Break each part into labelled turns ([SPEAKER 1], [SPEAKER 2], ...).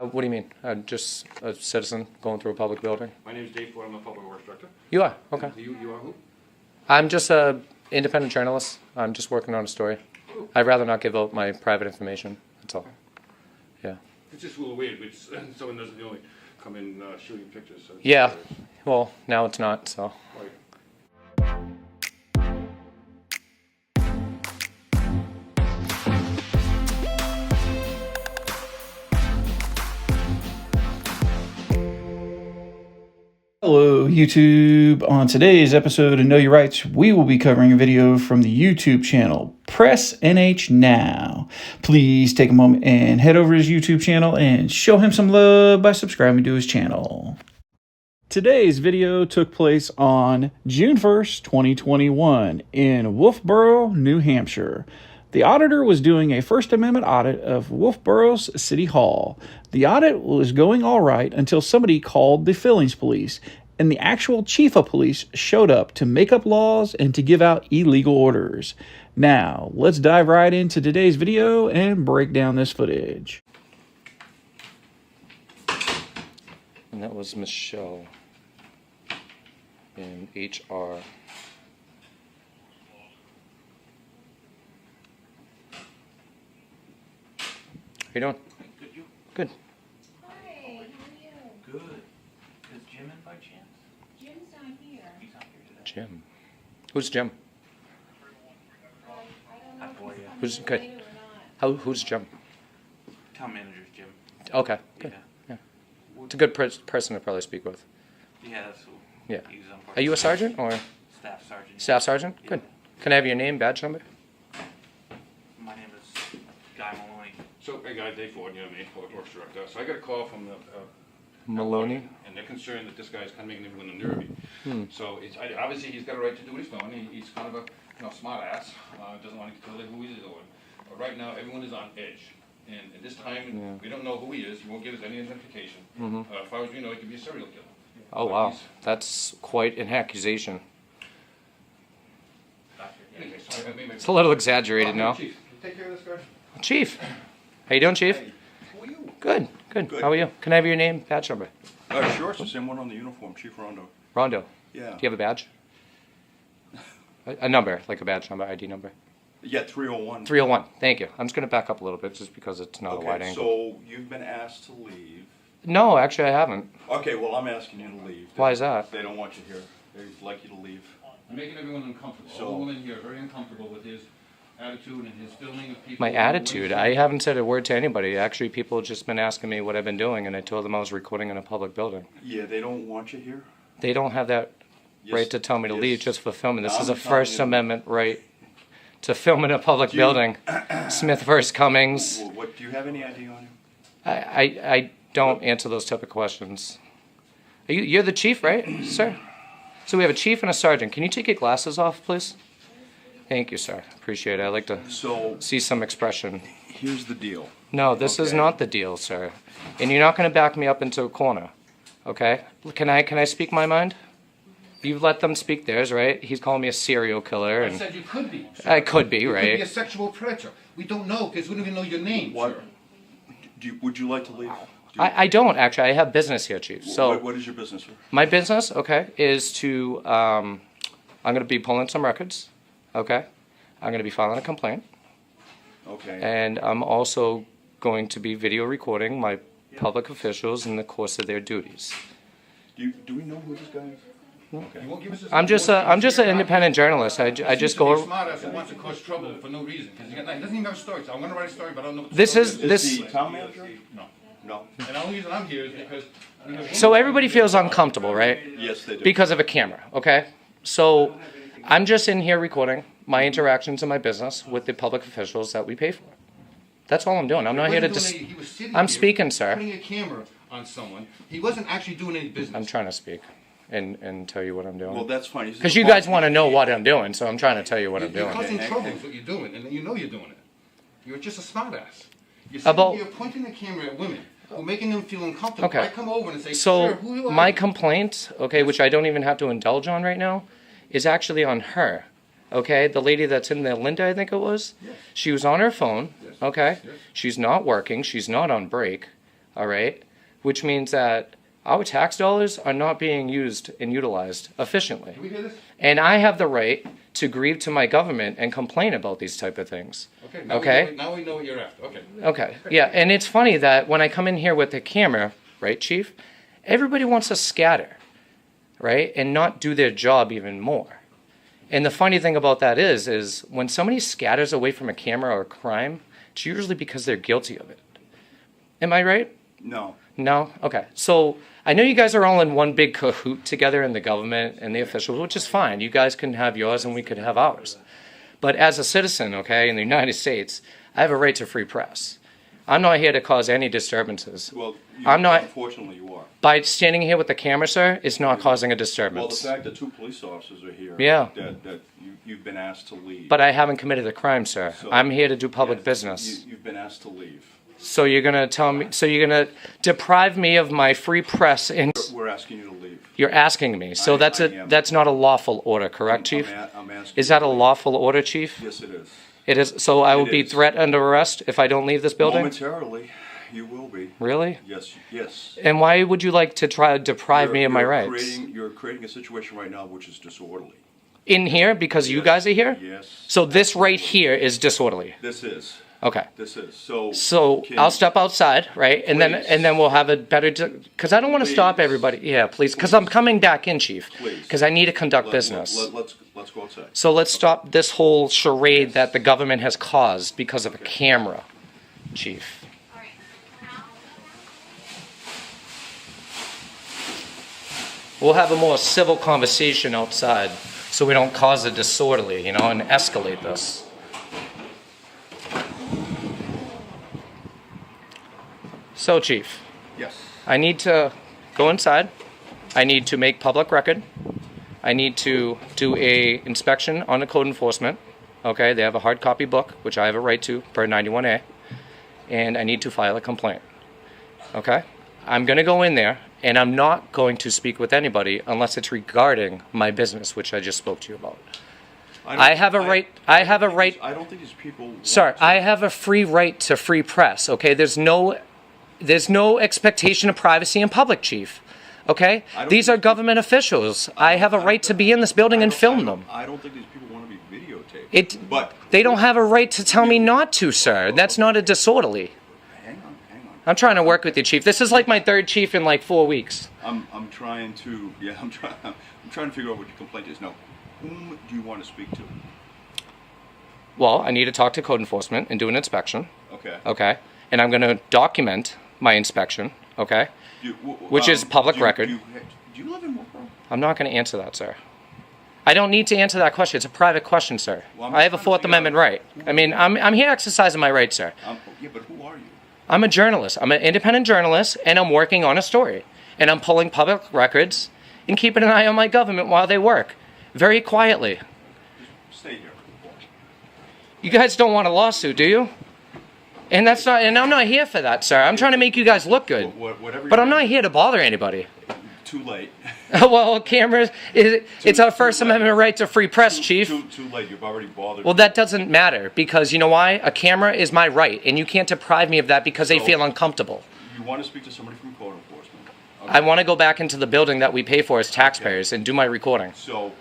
[SPEAKER 1] What do you mean? Just a citizen going through a public building?
[SPEAKER 2] My name is Dave Ford. I'm a public works director.
[SPEAKER 1] You are? Okay.
[SPEAKER 2] You are who?
[SPEAKER 1] I'm just a independent journalist. I'm just working on a story. I'd rather not give out my private information. That's all. Yeah.
[SPEAKER 2] It's just a little weird. Which someone doesn't only come in shooting pictures. So
[SPEAKER 1] Yeah. Well, now it's not, so.
[SPEAKER 2] Right.
[SPEAKER 3] Hello YouTube. On today's episode of Know Your Rights, we will be covering a video from the YouTube channel Press NH Now. Please take a moment and head over to his YouTube channel and show him some love by subscribing to his channel. Today's video took place on June 1st, 2021 in Wolfboro, New Hampshire. The auditor was doing a First Amendment audit of Wolfboro's City Hall. The audit was going all right until somebody called the Fillings Police, and the actual chief of police showed up to make up laws and to give out illegal orders. Now, let's dive right into today's video and break down this footage.
[SPEAKER 1] And that was Michelle in HR. How you doing?
[SPEAKER 3] Good, you?
[SPEAKER 1] Good.
[SPEAKER 4] Hi, how are you?
[SPEAKER 3] Good. Is Jim in by chance?
[SPEAKER 4] Jim's not here.
[SPEAKER 3] He's not here today.
[SPEAKER 1] Jim. Who's Jim?
[SPEAKER 4] I don't know if he's coming
[SPEAKER 1] Who's
[SPEAKER 4] in
[SPEAKER 1] good?
[SPEAKER 4] later or not.
[SPEAKER 1] Who's Jim?
[SPEAKER 3] Town manager's Jim.
[SPEAKER 1] Okay. Good.
[SPEAKER 3] Yeah.
[SPEAKER 1] It's a good person to probably speak with.
[SPEAKER 3] Yeah, that's who.
[SPEAKER 1] Yeah.
[SPEAKER 3] He's on
[SPEAKER 1] Are you a sergeant or
[SPEAKER 3] staff sergeant?
[SPEAKER 1] staff sergeant?
[SPEAKER 3] Yeah.
[SPEAKER 1] Good. Can I have your name, badge number?
[SPEAKER 3] My name is Guy Maloney.
[SPEAKER 2] So, hey guys, Dave Ford, you know me, public works director. So I got a call from the
[SPEAKER 1] Maloney?
[SPEAKER 2] and they're concerned that this guy's kind of making everyone nervy. So it's obviously he's got a right to do what he's doing. He's kind of a smart ass. Doesn't want to tell you who he's doing. But right now everyone is on edge. And at this time we don't know who he is. He won't give us any identification. As far as we know, he could be a serial killer.
[SPEAKER 1] Oh
[SPEAKER 2] But
[SPEAKER 1] wow,
[SPEAKER 2] he's-
[SPEAKER 1] that's quite an accusation.
[SPEAKER 2] Anyway, so I made
[SPEAKER 1] It's a little exaggerated now.
[SPEAKER 2] Chief, take care of this guy.
[SPEAKER 1] Chief, how you doing, Chief?
[SPEAKER 5] Hey, who are you?
[SPEAKER 1] Good, good.
[SPEAKER 5] Good.
[SPEAKER 1] How are you? Can I have your name, badge number?
[SPEAKER 5] Sure, it's the same one on the uniform, Chief Rondo.
[SPEAKER 1] Rondo.
[SPEAKER 5] Yeah.
[SPEAKER 1] Do you have a badge? A number, like a badge number, ID number.
[SPEAKER 5] Yeah, 301.
[SPEAKER 1] 301. Thank you. I'm just going to back up a little bit just because it's not a wide
[SPEAKER 5] Okay,
[SPEAKER 1] angle.
[SPEAKER 5] so you've been asked to leave.
[SPEAKER 1] No, actually I haven't.
[SPEAKER 5] Okay, well, I'm asking you to leave.
[SPEAKER 1] Why is that?
[SPEAKER 5] They don't want you here. They'd like you to leave.
[SPEAKER 2] Making everyone uncomfortable.
[SPEAKER 5] So-
[SPEAKER 2] All the women here are very uncomfortable with his attitude and his filming of people.
[SPEAKER 1] My attitude? I haven't said a word to anybody. Actually, people have just been asking me what I've been doing, and I told them I was recording in a public building.
[SPEAKER 5] Yeah, they don't want you here.
[SPEAKER 1] They don't have that
[SPEAKER 5] Yes,
[SPEAKER 1] right to tell me to
[SPEAKER 5] yes.
[SPEAKER 1] leave just for filming. This is
[SPEAKER 5] I'm
[SPEAKER 1] a
[SPEAKER 5] telling
[SPEAKER 1] First
[SPEAKER 5] you.
[SPEAKER 1] Amendment right to film in a public
[SPEAKER 5] Do you-
[SPEAKER 1] building. Smith versus Cummings.
[SPEAKER 5] Well, what, do you have any ID on you?
[SPEAKER 1] I don't answer those type of questions. You're the chief, right, sir? So we have a chief and a sergeant. Can you take your glasses off, please? Thank you, sir. Appreciate it. I like to
[SPEAKER 5] So,
[SPEAKER 1] see some expression.
[SPEAKER 5] here's the deal.
[SPEAKER 1] No, this is
[SPEAKER 5] Okay.
[SPEAKER 1] not the deal, sir. And you're not going to back me up into a corner, okay? Can I speak my mind? You've let them speak theirs, right? He's calling me a serial killer,
[SPEAKER 2] I
[SPEAKER 1] and
[SPEAKER 2] said you could be.
[SPEAKER 1] I could be,
[SPEAKER 2] You could be a
[SPEAKER 1] right?
[SPEAKER 2] sexual predator. We don't know because we don't even know your name.
[SPEAKER 5] What?
[SPEAKER 2] Sir.
[SPEAKER 5] Would you like to leave?
[SPEAKER 1] I don't, actually. I have business here, chief. So
[SPEAKER 5] what is your business, sir?
[SPEAKER 1] my business, okay, is to, I'm going to be pulling some records, okay? I'm going to be filing a complaint,
[SPEAKER 5] Okay.
[SPEAKER 1] and I'm also going to be video recording my public officials in the course of their duties.
[SPEAKER 5] Do we know who this guy is? Okay.
[SPEAKER 2] You won't give us his
[SPEAKER 1] I'm just an independent journalist. I just
[SPEAKER 2] Seems to be a
[SPEAKER 1] go.
[SPEAKER 2] smart ass that wants to cause trouble for no reason. Because he doesn't even have a story. So I'm going to write a story, but I don't know what the
[SPEAKER 1] This
[SPEAKER 2] story
[SPEAKER 1] is-
[SPEAKER 5] Is
[SPEAKER 1] this-
[SPEAKER 5] the town manager?
[SPEAKER 2] No.
[SPEAKER 5] No.
[SPEAKER 2] And the only reason I'm here is because. we have
[SPEAKER 1] So everybody feels uncomfortable, right?
[SPEAKER 5] Yes, they do.
[SPEAKER 1] Because of a camera, okay? So I'm just in here recording my interactions in my business with the public officials that we pay for. That's all I'm doing. I'm not here to
[SPEAKER 2] He was sitting
[SPEAKER 1] I'm
[SPEAKER 2] here
[SPEAKER 1] speaking, sir.
[SPEAKER 2] Putting a camera on someone. He wasn't actually doing any business.
[SPEAKER 1] I'm trying to speak and tell you what I'm
[SPEAKER 5] Well,
[SPEAKER 1] doing.
[SPEAKER 5] that's fine. He's
[SPEAKER 1] Because you guys want to know what I'm doing, so I'm trying to tell you what I'm
[SPEAKER 2] You're
[SPEAKER 1] doing.
[SPEAKER 2] causing
[SPEAKER 5] Okay.
[SPEAKER 2] trouble is what you're doing, and you know you're doing it. You're just a smartass. You're sitting
[SPEAKER 1] About-
[SPEAKER 2] here pointing the camera at women, who making them feel uncomfortable.
[SPEAKER 1] Okay.
[SPEAKER 2] I come over and say,
[SPEAKER 1] So
[SPEAKER 2] sir, who are
[SPEAKER 1] my
[SPEAKER 2] you?
[SPEAKER 1] complaint, okay, which I don't even have to indulge on right now, is actually on her. Okay, the lady that's in there, Linda, I think it was.
[SPEAKER 2] Yes.
[SPEAKER 1] She was on her phone.
[SPEAKER 2] Yes.
[SPEAKER 1] Okay,
[SPEAKER 2] Yes.
[SPEAKER 1] she's not working. She's not on break. all right? Which means that our tax dollars are not being used and utilized efficiently.
[SPEAKER 2] Do we hear this?
[SPEAKER 1] And I have the right to grieve to my government and complain about these type of things.
[SPEAKER 2] Okay. Now we know what you're after. Okay.
[SPEAKER 1] Okay, yeah, and it's funny that when I come in here with the camera, right, Chief, everybody wants to scatter, right, and not do their job even more. And the funny thing about that is when somebody scatters away from a camera or a crime, it's usually because they're guilty of it. Am I right?
[SPEAKER 5] No.
[SPEAKER 1] No? Okay. So I know you guys are all in one big cahoot together in the government and the officials, which is fine. You guys can have yours and we could have ours. But as a citizen, okay, in the United States, I have a right to free press. I'm not here to cause any disturbances.
[SPEAKER 5] Well,
[SPEAKER 1] I'm not-
[SPEAKER 5] Unfortunately, you are.
[SPEAKER 1] By standing here with the camera, sir, it's not causing a
[SPEAKER 5] Well, the
[SPEAKER 1] disturbance.
[SPEAKER 5] fact that 2 police officers are here.
[SPEAKER 1] Yeah.
[SPEAKER 5] That you've been asked to leave.
[SPEAKER 1] But I haven't committed a crime, sir.
[SPEAKER 5] So-
[SPEAKER 1] I'm here to do public
[SPEAKER 5] Yes,
[SPEAKER 1] business.
[SPEAKER 5] You've been asked to leave.
[SPEAKER 1] So you're gonna tell me? So you're gonna deprive me of my free press? And
[SPEAKER 5] We're asking you to leave.
[SPEAKER 1] you're asking me. So
[SPEAKER 5] I am.
[SPEAKER 1] that's not a lawful order, correct, Chief?
[SPEAKER 5] I'm asking.
[SPEAKER 1] Is that a lawful order, Chief?
[SPEAKER 5] Yes, it is.
[SPEAKER 1] It is. So I will
[SPEAKER 5] It
[SPEAKER 1] be
[SPEAKER 5] is.
[SPEAKER 1] threatened under arrest if I don't leave this building.
[SPEAKER 5] Momentarily, you will be.
[SPEAKER 1] Really?
[SPEAKER 5] Yes, yes.
[SPEAKER 1] And why would you like to try to deprive me of my rights?
[SPEAKER 5] You're creating a situation right now which is disorderly.
[SPEAKER 1] In here because you
[SPEAKER 5] Yes,
[SPEAKER 1] guause are here?
[SPEAKER 5] Yes.
[SPEAKER 1] So this right here is disorderly.
[SPEAKER 5] This is.
[SPEAKER 1] Okay.
[SPEAKER 5] This is. So.
[SPEAKER 1] So
[SPEAKER 5] can-
[SPEAKER 1] I'll step outside, right? And
[SPEAKER 5] Please.
[SPEAKER 1] then we'll have a better, because I don't want to stop
[SPEAKER 5] Please.
[SPEAKER 1] everybody. Yeah, please, because I'm coming back in, Chief.
[SPEAKER 5] Please.
[SPEAKER 1] Because I need to conduct
[SPEAKER 5] let-
[SPEAKER 1] business.
[SPEAKER 5] Let's go outside.
[SPEAKER 1] So let's stop this whole charade that the government has caused because of a camera, Chief. We'll have a more civil conversation outside so we don't cause a disorderly, and escalate this. So, Chief,
[SPEAKER 5] Yes.
[SPEAKER 1] I need to go inside. I need to make public record. I need to do a inspection on the code enforcement. Okay, they have a hard copy book, which I have a right to per 91A, and I need to file a complaint. Okay, I'm going to go in there, and I'm not going to speak with anybody unless it's regarding my business, which I just spoke to you about. I have a right. I have a right.
[SPEAKER 5] I don't think these people.
[SPEAKER 1] Sir, I have a free right to free press. Okay, there's no expectation of privacy in public, Chief. Okay, these are government officials. I have a right to be in this building and film them.
[SPEAKER 5] I don't think these people want to be videotaped. But
[SPEAKER 1] They don't have a right to tell me not to, sir. That's not a disorderly.
[SPEAKER 5] hang on.
[SPEAKER 1] I'm trying to work with you, Chief. This is like my third chief in like 4 weeks.
[SPEAKER 5] I'm trying to. Yeah, I'm trying to figure out what your complaint is. Now, whom do you want to speak to?
[SPEAKER 1] Well, I need to talk to code enforcement and do an inspection.
[SPEAKER 5] Okay.
[SPEAKER 1] Okay, and I'm going to document my inspection. Okay, which is public record.
[SPEAKER 5] Do you live in Wilbur?
[SPEAKER 1] I'm not going to answer that, sir. I don't need to answer that question. It's a private question, sir.
[SPEAKER 5] Well, I'm
[SPEAKER 1] I have a
[SPEAKER 5] trying to
[SPEAKER 1] Fourth
[SPEAKER 5] figure out
[SPEAKER 1] Amendment right. I mean, I'm here exercising my right, sir.
[SPEAKER 5] Yeah, but who are you?
[SPEAKER 1] I'm a journalist. I'm an independent journalist, and I'm working on a story. And I'm pulling public records and keeping an eye on my government while they work, very quietly.
[SPEAKER 5] Stay here.
[SPEAKER 1] You guys don't want a lawsuit, do you? And that's not. And I'm not here for that, sir. I'm trying to make you guys look good.
[SPEAKER 5] Whatever.
[SPEAKER 1] But I'm not here to bother anybody.
[SPEAKER 5] Too late.
[SPEAKER 1] Well, cameras. It's our First Amendment right to free press, Chief.
[SPEAKER 5] Too late. You've already bothered.
[SPEAKER 1] Well, that doesn't matter because you know why? A camera is my right, and you can't deprive me of that because they feel uncomfortable.
[SPEAKER 5] You want to speak to somebody from code enforcement? Okay.
[SPEAKER 1] I want to go back into the building that we pay for as taxpayers and do my recording.
[SPEAKER 5] So,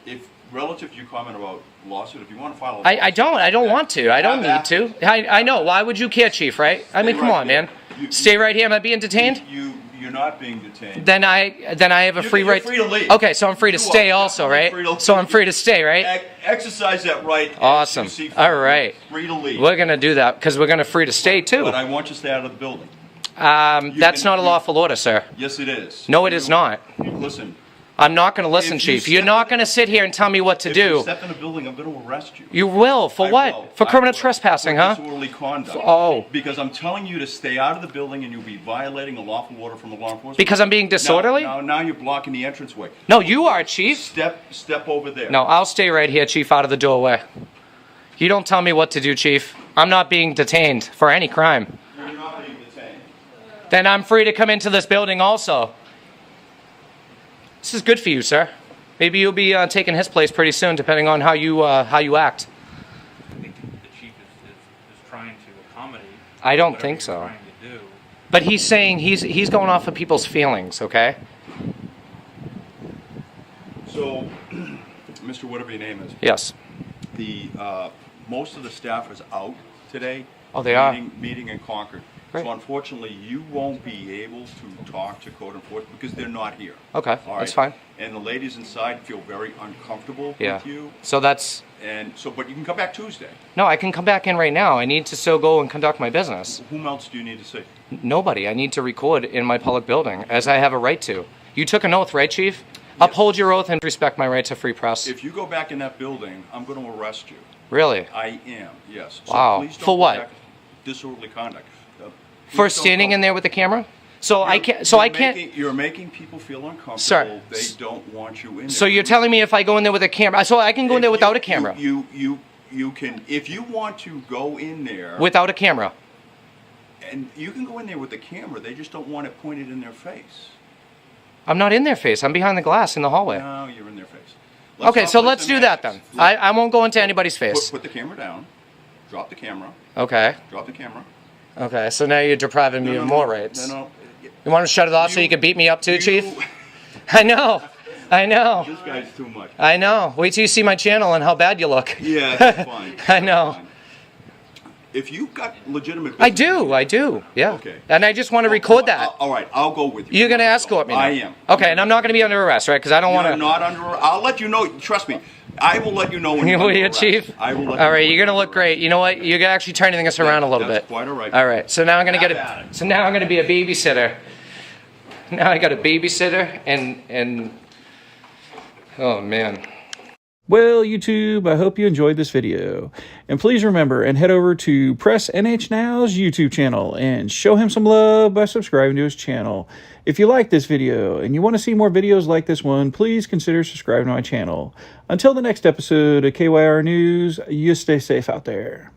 [SPEAKER 5] if relative to your comment about lawsuit, if you want to file a
[SPEAKER 1] I don't want to. I don't
[SPEAKER 5] Have
[SPEAKER 1] need to. I know. Why would you care, Chief, right? I mean,
[SPEAKER 5] Stay
[SPEAKER 1] come
[SPEAKER 5] right
[SPEAKER 1] on,
[SPEAKER 5] here.
[SPEAKER 1] man. Stay right here. Am I being detained?
[SPEAKER 5] You're not being detained.
[SPEAKER 1] Then I have a free
[SPEAKER 5] You're
[SPEAKER 1] right.
[SPEAKER 5] free to leave.
[SPEAKER 1] Okay, so I'm free to
[SPEAKER 5] You
[SPEAKER 1] stay
[SPEAKER 5] are
[SPEAKER 1] also, right?
[SPEAKER 5] definitely free to
[SPEAKER 1] So I'm
[SPEAKER 5] leave.
[SPEAKER 1] free to stay, right?
[SPEAKER 5] Exercise that right. as
[SPEAKER 1] Awesome.
[SPEAKER 5] you see fit.
[SPEAKER 1] All right.
[SPEAKER 5] You're free to leave.
[SPEAKER 1] We're gonna do that because we're gonna free to stay too.
[SPEAKER 5] But I want you to stay out of the building.
[SPEAKER 1] That's
[SPEAKER 5] can-
[SPEAKER 1] not a lawful order, sir.
[SPEAKER 5] Yes, it is.
[SPEAKER 1] No, it is not.
[SPEAKER 5] Listen.
[SPEAKER 1] I'm not gonna listen,
[SPEAKER 5] If you
[SPEAKER 1] Chief. You're
[SPEAKER 5] step-
[SPEAKER 1] not gonna sit here and tell me what to
[SPEAKER 5] If you
[SPEAKER 1] do.
[SPEAKER 5] step in the building, I'm going to arrest you.
[SPEAKER 1] You will for
[SPEAKER 5] I
[SPEAKER 1] what?
[SPEAKER 5] will.
[SPEAKER 1] For
[SPEAKER 5] I
[SPEAKER 1] criminal
[SPEAKER 5] will.
[SPEAKER 1] trespassing,
[SPEAKER 5] For
[SPEAKER 1] huh?
[SPEAKER 5] disorderly conduct.
[SPEAKER 1] Oh.
[SPEAKER 5] Because I'm telling you to stay out of the building and you'll be violating a lawful order from the law enforcement.
[SPEAKER 1] Because I'm being disorderly?
[SPEAKER 5] Now you're blocking the entranceway.
[SPEAKER 1] No, you are, Chief.
[SPEAKER 5] Step over there.
[SPEAKER 1] No, I'll stay right here, Chief, out of the doorway. You don't tell me what to do, Chief. I'm not being detained for any crime.
[SPEAKER 5] You're not being detained.
[SPEAKER 1] Then I'm free to come into this building also. This is good for you, sir. Maybe you'll be taking his place pretty soon, depending on how you act.
[SPEAKER 6] I think the chief is trying to accommodate.
[SPEAKER 1] I don't
[SPEAKER 6] whatever
[SPEAKER 1] think
[SPEAKER 6] you're
[SPEAKER 1] so.
[SPEAKER 6] trying to do.
[SPEAKER 1] But he's saying he's going off of people's feelings, okay?
[SPEAKER 5] So, Mr. Whatever your name is,
[SPEAKER 1] Yes.
[SPEAKER 5] the most of the staff is out today.
[SPEAKER 1] Oh, they are?
[SPEAKER 5] Meeting in Concord.
[SPEAKER 1] Great.
[SPEAKER 5] So unfortunately, you won't be able to talk to code enforcement because they're not here.
[SPEAKER 1] Okay,
[SPEAKER 5] All
[SPEAKER 1] that's
[SPEAKER 5] right?
[SPEAKER 1] fine.
[SPEAKER 5] And the ladies inside feel very uncomfortable
[SPEAKER 1] Yeah.
[SPEAKER 5] with you.
[SPEAKER 1] So that's...
[SPEAKER 5] And so, but you can come back Tuesday.
[SPEAKER 1] No, I can come back in right now. I need to still go and conduct my business.
[SPEAKER 5] Whom else do you need to see?
[SPEAKER 1] Nobody. I need to record in my public building, as I have a right to. You took an oath, right, Chief? Uphold your oath and respect my right to free press.
[SPEAKER 5] If you go back in that building, I'm going to arrest you.
[SPEAKER 1] Really?
[SPEAKER 5] I am, yes.
[SPEAKER 1] Wow.
[SPEAKER 5] Please don't
[SPEAKER 1] For
[SPEAKER 5] go
[SPEAKER 1] what?
[SPEAKER 5] back- Disorderly conduct.
[SPEAKER 1] For standing in there with the camera? So I can't. So I can't.
[SPEAKER 5] You're making people feel uncomfortable.
[SPEAKER 1] Sir.
[SPEAKER 5] They don't want you in there.
[SPEAKER 1] So you're telling me if I go in there with a camera, so I can go in there without a camera?
[SPEAKER 5] You can, if you want to go in there,
[SPEAKER 1] Without a camera?
[SPEAKER 5] and you can go in there with the camera, they just don't want it pointed in their face.
[SPEAKER 1] I'm not in their face. I'm behind the glass in the hallway.
[SPEAKER 5] No, you're in their face.
[SPEAKER 1] Okay, so let's do that then. I won't go into anybody's face.
[SPEAKER 5] Put the camera down. Drop the camera.
[SPEAKER 1] Okay.
[SPEAKER 5] Drop the camera.
[SPEAKER 1] Okay. So now you're depriving me of more rights. You want to shut it off so you can beat me up too, Chief? I know. I know.
[SPEAKER 5] This guy's too much.
[SPEAKER 1] I know. Wait till you see my channel and how bad you look.
[SPEAKER 5] Yeah, that's fine.
[SPEAKER 1] I know.
[SPEAKER 5] That's fine. If you've got legitimate
[SPEAKER 1] I
[SPEAKER 5] business-
[SPEAKER 1] do. Yeah.
[SPEAKER 5] Okay.
[SPEAKER 1] And I just want to record that.
[SPEAKER 5] All right, I'll go with you.
[SPEAKER 1] You're going to escort me now?
[SPEAKER 5] I am.
[SPEAKER 1] Okay, and I'm not going to be under arrest, right? Because I don't want
[SPEAKER 5] You're
[SPEAKER 1] to...
[SPEAKER 5] not under. I'll let you know. Trust me. I will let you know when you're
[SPEAKER 1] Will
[SPEAKER 5] under
[SPEAKER 1] you,
[SPEAKER 5] arrest.
[SPEAKER 1] Chief?
[SPEAKER 5] I will let
[SPEAKER 1] All
[SPEAKER 5] you
[SPEAKER 1] right,
[SPEAKER 5] know
[SPEAKER 1] you're
[SPEAKER 5] when
[SPEAKER 1] gonna look
[SPEAKER 5] under
[SPEAKER 1] great. You know what? You're actually turning this around a little
[SPEAKER 5] That's
[SPEAKER 1] bit.
[SPEAKER 5] quite all right.
[SPEAKER 1] All right. So now I'm gonna
[SPEAKER 5] Have
[SPEAKER 1] get
[SPEAKER 5] at
[SPEAKER 1] a.
[SPEAKER 5] it.
[SPEAKER 1] So now I'm gonna be a babysitter. Now I got a babysitter and. Oh man.
[SPEAKER 3] Well, YouTube, I hope you enjoyed this video. And please remember and head over to Press NH Now's YouTube channel and show him some love by subscribing to his channel. If you like this video and you want to see more videos like this one, please consider subscribing to my channel. Until the next episode of KYR News, you stay safe out there.